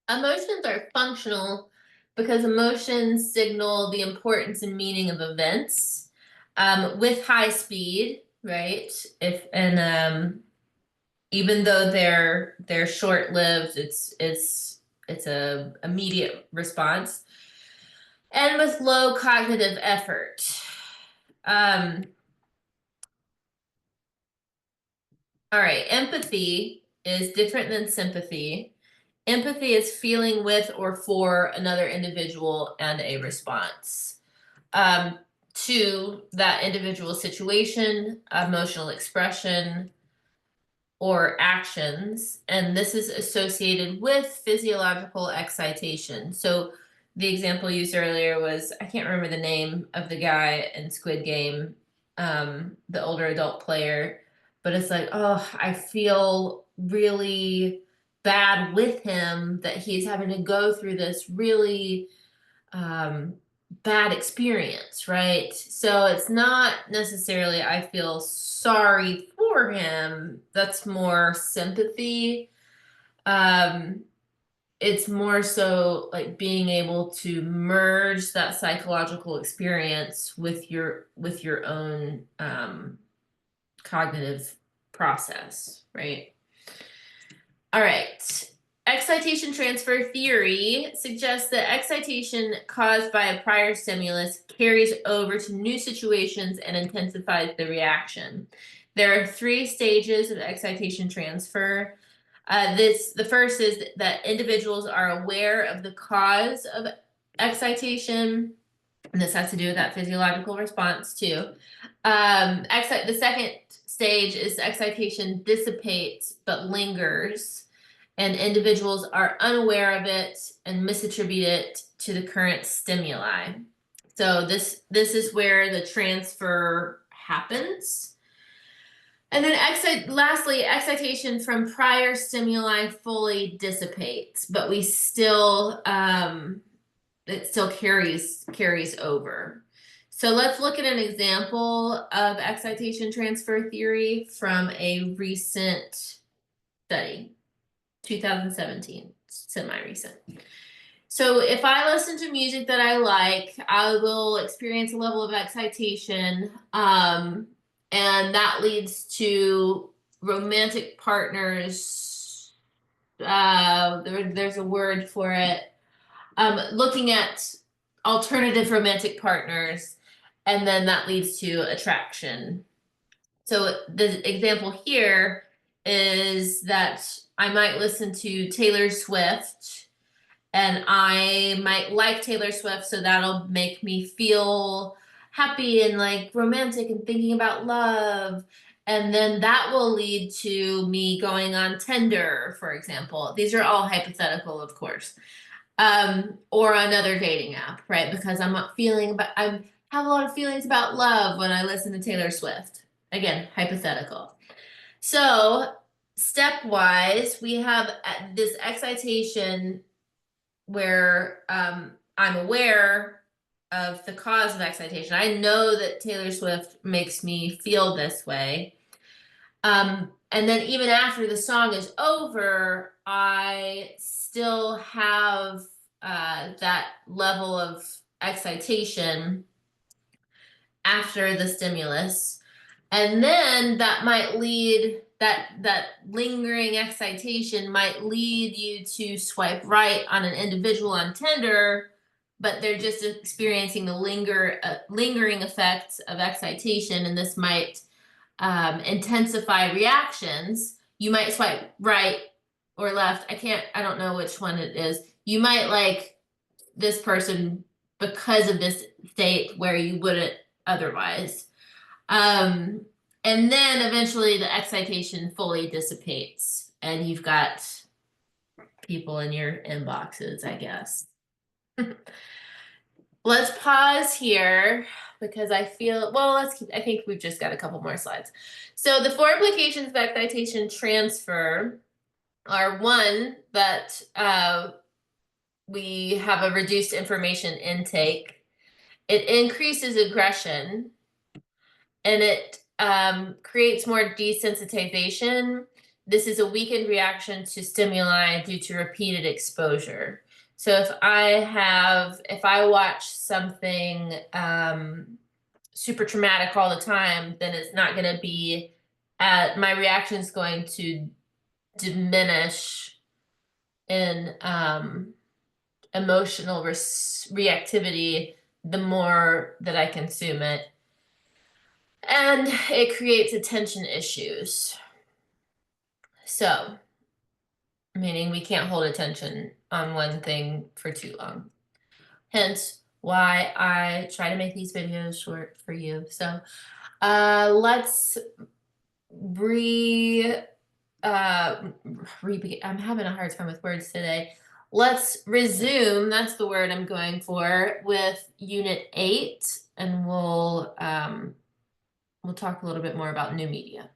Emotions are functional because emotions signal the importance and meaning of events with high speed, right? If and even though they're short lived, it's a immediate response, and with low cognitive effort. Um, all right, empathy is different than sympathy. Empathy is feeling with or for another individual and a response to that individual situation, emotional expression, or actions. And this is associated with physiological excitation. So the example used earlier was, I can't remember the name of the guy in Squid Game, the older adult player, but it's like, oh, I feel really bad with him that he's having to go through this really um, bad experience, right? So it's not necessarily I feel sorry for him. That's more sympathy. Um, it's more so like being able to merge that psychological experience with your own cognitive process, right? All right. Excitation transfer theory suggests that excitation caused by a prior stimulus carries over to new situations and intensifies the reaction. There are three stages of excitation transfer. The first is that individuals are aware of the cause of excitation, and this has to do with that physiological response too. The second stage is excitation dissipates but lingers, and individuals are unaware of it and misattribute it to the current stimuli. So this is where the transfer happens. And then lastly, excitation from prior stimuli fully dissipates, but we still it still carries over. So let's look at an example of excitation transfer theory from a recent study, 2017, semi-recent. So if I listen to music that I like, I will experience a level of excitation, and that leads to romantic partners. There's a word for it. Looking at alternative romantic partners, and then that leads to attraction. So the example here is that I might listen to Taylor Swift, and I might like Taylor Swift, so that'll make me feel happy and like romantic and thinking about love. And then that will lead to me going on Tinder, for example. These are all hypothetical, of course, or another dating app, right? Because I'm not feeling, but I have a lot of feelings about love when I listen to Taylor Swift. Again, hypothetical. So, stepwise, we have this excitation where I'm aware of the cause of excitation. I know that Taylor Swift makes me feel this way. And then even after the song is over, I still have that level of excitation after the stimulus. And then that lingering excitation might lead you to swipe right on an individual on Tinder, but they're just experiencing the lingering effects of excitation, and this might intensify reactions. You might swipe right or left. I don't know which one it is. You might like this person because of this state where you wouldn't otherwise. Um, and then eventually the excitation fully dissipates and you've got people in your inboxes, I guess. Let's pause here because I feel, well, I think we've just got a couple more slides. So the four implications of excitation transfer are one, that we have a reduced information intake. It increases aggression, and it creates more desensitization. this is a weakened reaction to stimuli due to repeated exposure. So if I watch something super traumatic all the time, then it's not going to be my reaction is going to diminish in emotional reactivity the more that I consume it. And it creates attention issues. So, meaning we can't hold attention on one thing for too long. Hence why I try to make these videos short for you. So, let's I'm having a hard time with words today. Let's resume, that's the word I'm going for, with Unit 8, and we'll talk a little bit more about new media.